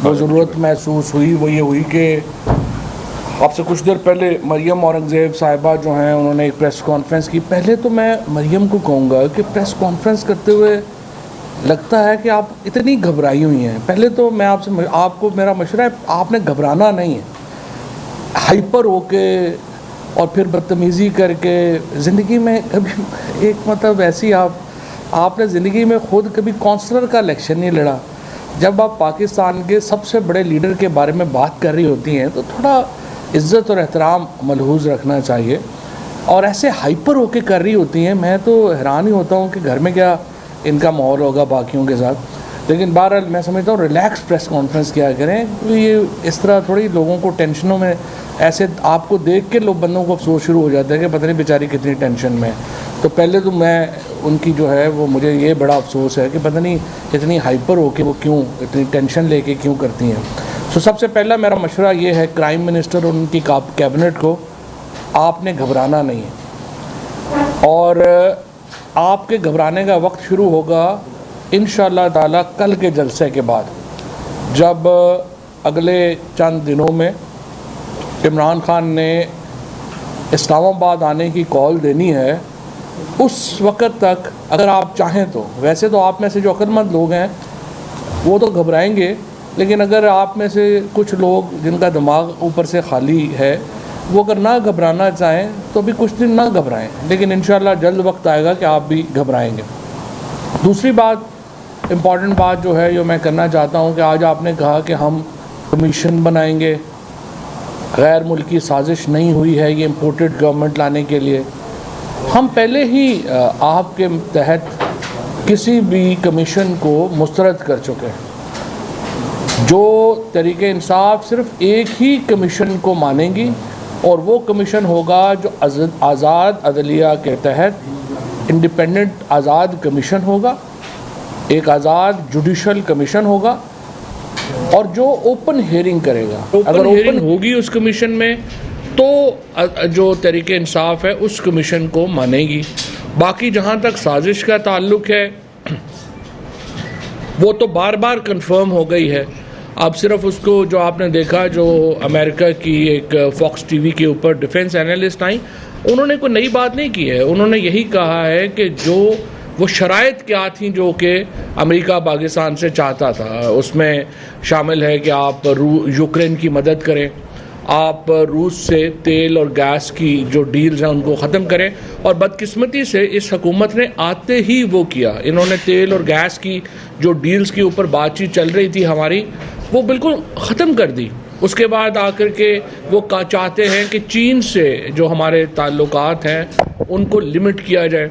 वो ज़रूरत महसूस हुई वो ये हुई कि आपसे कुछ देर पहले मरियम औरंगज़ेब साहिबा जो हैं उन्होंने एक प्रेस कॉन्फ्रेंस की। पहले तो मैं मरियम को कहूँगा कि प्रेस कॉन्फ्रेंस करते हुए लगता है कि आप इतनी घबराई हुई हैं। पहले तो मैं आपको मेरा मशवरा है, आपने घबराना नहीं है। हाइपर होके और फिर बदतमीज़ी करके ज़िंदगी में कभी एक मतलब ऐसी आपने ज़िंदगी में ख़ुद कभी काउंसलर का इलेक्शन नहीं लड़ा। जब आप पाकिस्तान के सबसे बड़े लीडर के बारे में बात कर रही होती हैं तो थोड़ा इज़्ज़त और एहतराम मलहूज़ रखना चाहिए, और ऐसे हाइपर होके कर रही होती हैं। मैं तो हैरान ही होता हूँ कि घर में क्या इनका माहौल होगा बाकियों के साथ। लेकिन बहरहाल मैं समझता हूँ रिलैक्स प्रेस कॉन्फ्रेंस किया करें, तो ये इस तरह थोड़ी लोगों को टेंशनों में, ऐसे आपको देख के लोग बंदों को अफसोस शुरू हो जाता है कि पता नहीं बेचारी कितनी टेंशन में है। तो पहले तो मैं उनकी जो है वो मुझे ये बड़ा अफसोस है कि पता नहीं इतनी हाइपर होके वो क्यों इतनी टेंशन लेके क्यों करती हैं। तो सबसे पहला मेरा मशवरा ये है प्राइम मिनिस्टर और उनकी कैबिनेट को, आपने घबराना नहीं है। और आपके घबराने का वक्त शुरू होगा इंशाअल्लाह ताला कल के जलसे के बाद, जब अगले चंद दिनों में इमरान खान ने इस्लामाबाद आने की कॉल देनी है। उस वक़्त तक अगर आप चाहें तो, वैसे तो आप में से जो अक्लमंद लोग हैं वो तो घबराएंगे, लेकिन अगर आप में से कुछ लोग जिनका दिमाग ऊपर से खाली है वो अगर ना घबराना चाहें तो भी कुछ दिन ना घबराएं, लेकिन इंशाअल्लाह जल्द वक्त आएगा कि आप भी घबराएंगे। दूसरी बात, इम्पॉर्टेंट बात जो है जो मैं करना चाहता हूँ कि आज आपने कहा कि हम कमीशन बनाएंगे। गैर मुल्की साजिश नहीं हुई है ये इम्पोर्टेड गवर्नमेंट लाने के लिए। हम पहले ही आपके तहत किसी भी कमीशन को मुस्तरद कर चुके हैं। जो तरीक़े इंसाफ सिर्फ एक ही कमीशन को मानेंगी और वो कमीशन होगा जो आज़ाद अदलिया के तहत इंडिपेंडेंट आज़ाद कमीशन होगा, एक आज़ाद जुडिशल कमीशन होगा, और जो ओपन हेयरिंग करेगा। अगर ओपन होगी उस कमीशन में तो जो तरीक़े इंसाफ है उस कमीशन को मानेगी। बाकी जहाँ तक साजिश का ताल्लुक़ है वो तो बार बार कंफर्म हो गई है। अब सिर्फ उसको जो आपने देखा, जो अमेरिका की एक फॉक्स टीवी के ऊपर डिफेंस एनालिस्ट आई, उन्होंने कोई नई बात नहीं की है। उन्होंने यही कहा है कि जो वो शराइत क्या थी जो कि अमेरिका पाकिस्तान से चाहता था, उसमें शामिल है कि आप यूक्रेन की मदद करें, आप रूस से तेल और गैस की जो डील्स हैं उनको ख़त्म करें। और बदकिस्मती से इस हुकूमत ने आते ही वो किया। इन्होंने तेल और गैस की जो डील्स के ऊपर बातचीत चल रही थी हमारी, वो बिल्कुल ख़त्म कर दी। उसके बाद आकर के वो चाहते हैं कि चीन से जो हमारे ताल्लुकात हैं उनको लिमिट किया जाए।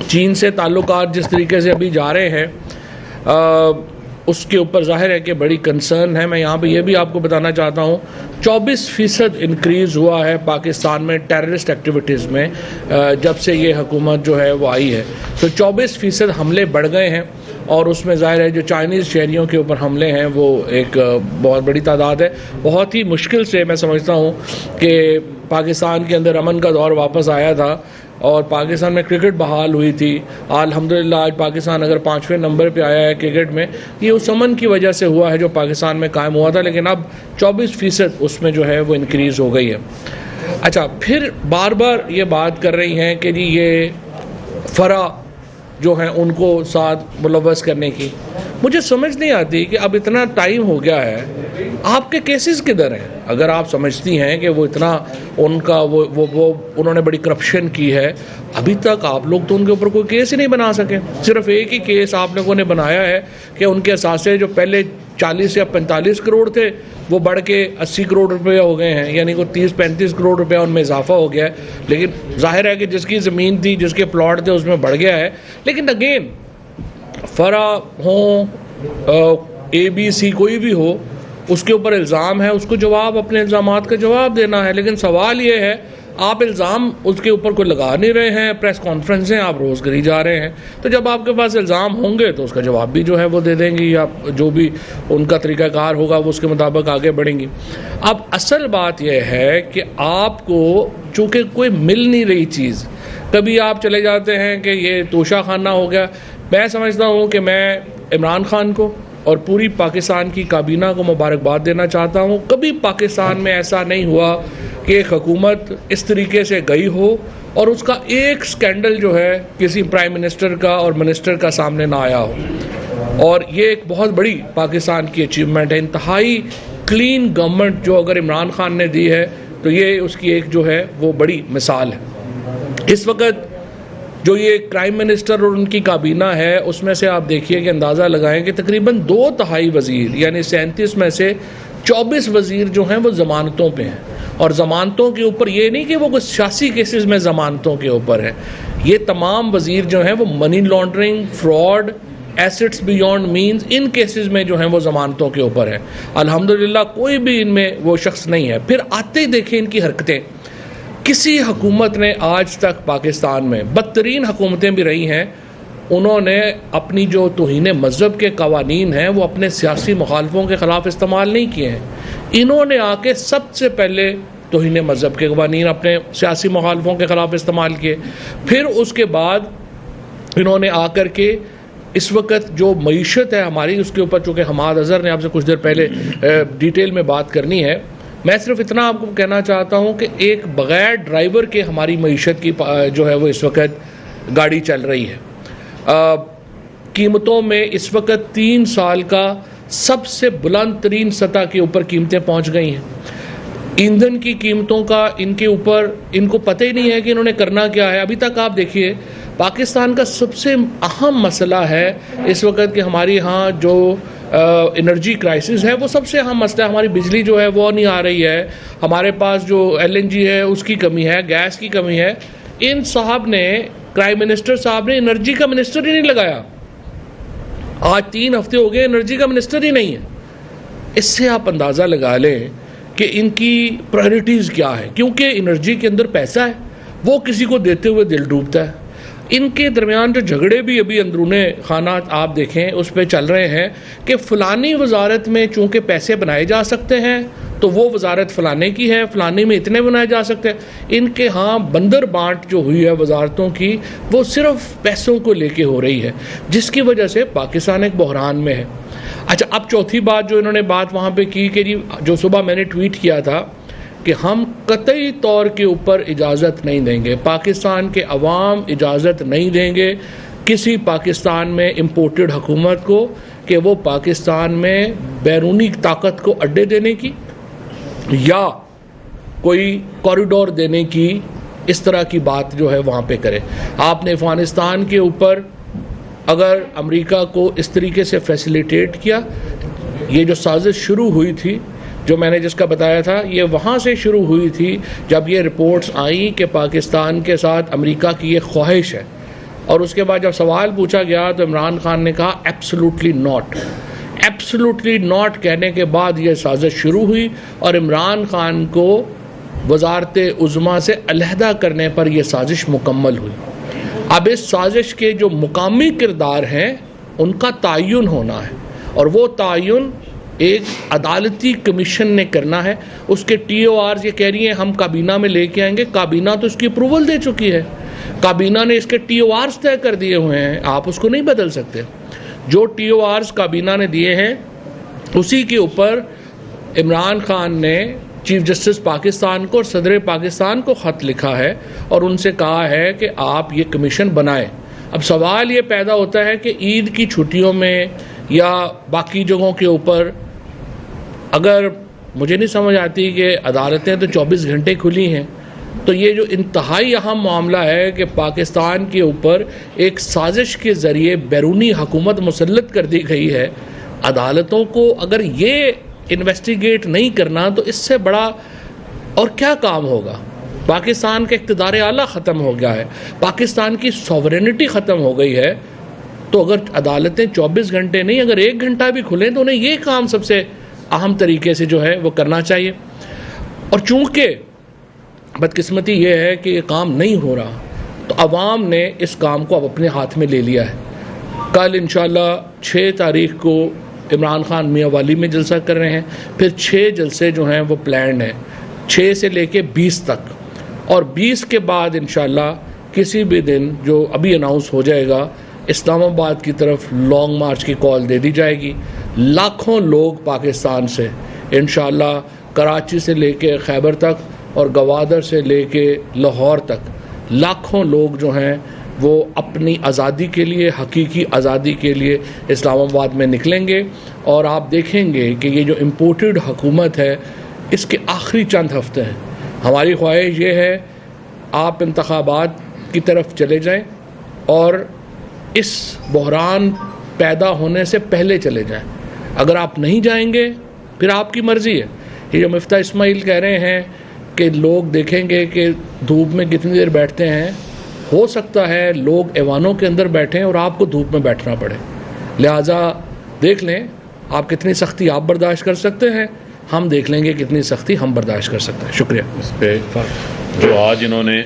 चीन से ताल्लुकात जिस तरीके से अभी जा रहे हैं उसके ऊपर जाहिर है कि बड़ी कंसर्न है। मैं यहाँ पे ये भी आपको बताना चाहता हूँ 24% इंक्रीज़ हुआ है पाकिस्तान में टेररिस्ट एक्टिविटीज़ में जब से ये हुकूमत जो है वो आई है। तो 24% हमले बढ़ गए हैं, और उसमें ज़ाहिर है जो चाइनीज़ शहरियों के ऊपर हमले हैं वो एक बहुत बड़ी तादाद है। बहुत ही मुश्किल से मैं समझता हूँ कि पाकिस्तान के अंदर अमन का दौर वापस आया था और पाकिस्तान में क्रिकेट बहाल हुई थी। अल्हम्दुलिल्लाह आज पाकिस्तान अगर 5वें नंबर पे आया है क्रिकेट में, ये उस अमन की वजह से हुआ है जो पाकिस्तान में कायम हुआ था। लेकिन अब 24% उसमें जो है वो इंक्रीज़ हो गई है। अच्छा, फिर बार बार ये बात कर रही हैं कि जी ये फ़रा जो हैं उनको साथ मुलव्वस करने की। मुझे समझ नहीं आती कि अब इतना टाइम हो गया है, आपके केसेस किधर हैं? अगर आप समझती हैं कि वो इतना उनका वो उन्होंने बड़ी करप्शन की है, अभी तक आप लोग तो उनके ऊपर कोई केस ही नहीं बना सके। सिर्फ एक ही केस आप लोगों ने बनाया है कि उनके असासे जो पहले 40 या 45 करोड़ थे वो बढ़ के 80 करोड़ रुपए हो गए हैं, यानी को 30-35 करोड़ रुपया उनमें इजाफा हो गया है। लेकिन जाहिर है कि जिसकी ज़मीन थी, जिसके प्लॉट थे, उसमें बढ़ गया है। लेकिन अगेन फ़रा हो ABC कोई भी हो, उसके ऊपर इल्ज़ाम है, उसको जवाब अपने इल्ज़ामात का जवाब देना है। लेकिन सवाल ये है आप इल्ज़ाम उसके ऊपर कोई लगा नहीं रहे हैं, प्रेस कॉन्फ्रेंसें आप रोज़ करी जा रहे हैं। तो जब आपके पास इल्ज़ाम होंगे तो उसका जवाब भी जो है वो दे देंगी, या जो भी उनका तरीक़ाकार होगा वो उसके मुताबिक आगे बढ़ेंगी। अब असल बात यह है कि आपको चूँकि कोई मिल नहीं रही चीज़, कभी आप चले जाते हैं कि ये तोशा खाना हो गया। मैं समझता हूँ कि मैं इमरान खान को और पूरी पाकिस्तान की काबीना को मुबारकबाद देना चाहता हूँ। कभी पाकिस्तान में ऐसा नहीं हुआ कि एक हुकूमत इस तरीके से गई हो और उसका एक स्कैंडल जो है किसी प्राइम मिनिस्टर का और मिनिस्टर का सामने ना आया हो। और ये एक बहुत बड़ी पाकिस्तान की अचीवमेंट है। इंतहाई क्लीन गवर्नमेंट जो अगर इमरान खान ने दी है तो ये उसकी एक जो है वो बड़ी मिसाल है। इस वक्त जो ये प्राइम मिनिस्टर और उनकी काबीना है उसमें से आप देखिए कि अंदाज़ा लगाएं कि तकरीबन 2/3 वज़ीर यानी 37 में से 24 वज़ीर जो हैं वो ज़मानतों पे हैं। और ज़मानतों के ऊपर ये नहीं कि वो कुछ सियासी केसेस में ज़मानतों के ऊपर है, ये तमाम वज़ीर जो हैं वो money laundering, fraud, assets beyond means, इन केसेस में जो हैं वो ज़मानतों के ऊपर है। अल्हम्दुलिल्लाह कोई भी इनमें वो शख्स नहीं है। फिर आते ही देखें इनकी हरकतें। किसी हुकूमत ने आज तक पाकिस्तान में, बदतरीन हुकूमतें भी रही हैं, उन्होंने अपनी जो तौहीन मज़हब के कवानीन हैं वो अपने सियासी मुखालफों के ख़िलाफ़ इस्तेमाल नहीं किए हैं। इन्होंने आके सबसे पहले तौहीन मज़हब के कवानीन अपने सियासी मुखालफों के ख़िलाफ़ इस्तेमाल किए। फिर उसके बाद इन्होंने आकर के इस वक्त जो मईशत है हमारी उसके ऊपर, चूँकि हमाद अज़हर ने आपसे कुछ देर पहले डिटेल में बात करनी है, मैं सिर्फ इतना आपको कहना चाहता हूँ कि एक बग़ैर ड्राइवर के हमारी मईशत की जो है वो इस वक्त गाड़ी चल रही है। कीमतों में इस वक्त 3 साल का सबसे बुलंद तरीन सतह के ऊपर कीमतें पहुँच गई हैं। ईंधन की कीमतों का इनके ऊपर इनको पता ही नहीं है कि इन्होंने करना क्या है। अभी तक आप देखिए पाकिस्तान का सबसे अहम मसला है इस वक्त कि हमारे यहाँ जो एनर्जी क्राइसिस है वो सबसे अहम मसला है। हमारी बिजली जो है वो नहीं आ रही है, हमारे पास जो LNG है उसकी कमी है, गैस की कमी है। इन साहब ने, प्राइम मिनिस्टर साहब ने एनर्जी का मिनिस्टर ही नहीं लगाया। आज 3 हफ्ते हो गए एनर्जी का मिनिस्टर ही नहीं है। इससे आप अंदाज़ा लगा लें कि इनकी प्रायोरिटीज़ क्या है, क्योंकि एनर्जी के अंदर पैसा है, वो किसी को देते हुए दिल डूबता है। इनके दरमियान जो झगड़े भी अभी अंदरूने खाना आप देखें उस पर चल रहे हैं कि फ़लानी वजारत में चूँकि पैसे बनाए जा सकते हैं तो वो वजारत फ़लाने की है, फ़लानी में इतने बनाए जा सकते हैं। इनके यहाँ बंदर बांट जो हुई है वजारतों की वो सिर्फ पैसों को लेके हो रही है, जिसकी वजह से पाकिस्तान एक बहरान में है। अच्छा, अब चौथी बात जो इन्होंने बात वहाँ पे की कि जी जो सुबह मैंने ट्वीट किया था कि हम कतई तौर के ऊपर इजाज़त नहीं देंगे, पाकिस्तान के अवाम इजाज़त नहीं देंगे किसी पाकिस्तान में इम्पोर्टेड हुकूमत को कि वो पाकिस्तान में बैरूनी ताकत को अड्डे देने की या कोई कॉरिडोर देने की इस तरह की बात जो है वहाँ पे करे। आपने अफ़गानिस्तान के ऊपर अगर अमेरिका को इस तरीके से फैसिलिटेट किया, ये जो साजिश शुरू हुई थी जो मैंने जिसका बताया था, ये वहाँ से शुरू हुई थी जब ये रिपोर्ट्स आई कि पाकिस्तान के साथ अमेरिका की ये ख्वाहिश है। और उसके बाद जब सवाल पूछा गया तो इमरान खान ने कहा एब्सोल्युटली नॉट। एब्सोल्युटली नॉट कहने के बाद ये साजिश शुरू हुई और इमरान खान को वजारत उज़्मा से अलहदा करने पर यह साजिश मुकम्मल हुई। अब इस साजिश के जो मुकामी किरदार हैं उनका तयन होना है और वो तयन एक अदालती कमीशन ने करना है। उसके TORs ये कह रही हैं हम काबीना में लेके आएंगे, काबीना तो इसकी अप्रूवल दे चुकी है, काबीना ने इसके TORs तय कर दिए हुए हैं, आप उसको नहीं बदल सकते। जो TORs काबीना ने दिए हैं उसी के ऊपर इमरान खान ने चीफ जस्टिस पाकिस्तान को और सदर पाकिस्तान को ख़त लिखा है और उनसे कहा है कि आप ये कमीशन बनाएं। अब सवाल ये पैदा होता है कि ईद की छुट्टियों में या बाकी जगहों के ऊपर अगर मुझे नहीं समझ आती कि अदालतें तो 24 घंटे खुली हैं, तो ये जो इंतहाई अहम मामला है कि पाकिस्तान के ऊपर एक साजिश के ज़रिए बैरूनी हुकूमत मुसल्लत कर दी गई है, अदालतों को अगर ये इन्वेस्टिगेट नहीं करना तो इससे बड़ा और क्या काम होगा। पाकिस्तान का इक़्तिदार आला ख़त्म हो गया है, पाकिस्तान की सॉवरेनिटी ख़त्म हो गई है। तो अगर अदालतें 24 घंटे नहीं अगर 1 घंटा भी खुलें तो उन्हें ये काम सबसे अहम तरीके से जो है वो करना चाहिए। और चूँकि बदकिस्मती ये है कि ये काम नहीं हो रहा तो अवाम ने इस काम को अब अपने हाथ में ले लिया है। कल इंशाअल्लाह 6 तारीख को इमरान खान मियाँ वाली में जलसा कर रहे हैं, फिर 6 जलसे जो हैं वो प्लान हैं, 6 से लेके 20 तक, और 20 के बाद इंशाअल्लाह किसी भी दिन जो अभी अनाउंस हो जाएगा इस्लामाबाद की तरफ लॉन्ग मार्च की कॉल दे दी जाएगी। लाखों लोग पाकिस्तान से इंशाअल्लाह कराची से लेके खैबर तक और गवादर से लेके लाहौर तक लाखों लोग जो हैं वो अपनी आज़ादी के लिए, हकीकी आज़ादी के लिए इस्लामाबाद में निकलेंगे। और आप देखेंगे कि ये जो इम्पोर्टेड हुकूमत है इसके आखिरी चंद हफ्ते हैं। हमारी ख्वाहिश ये है आप इंतखाबात की तरफ चले जाएं और इस बहरान पैदा होने से पहले चले जाएं। अगर आप नहीं जाएंगे फिर आपकी मर्ज़ी है। ये जो मिफ्ता इस्माइल कह रहे हैं कि लोग देखेंगे कि धूप में कितनी देर बैठते हैं, हो सकता है लोग ऐवानों के अंदर बैठें और आपको धूप में बैठना पड़े। लिहाजा देख लें आप कितनी सख्ती आप बर्दाश्त कर सकते हैं, हम देख लेंगे कितनी सख्ती हम बर्दाश्त कर सकते हैं। शुक्रिया। इस पे जो आज इन्होंने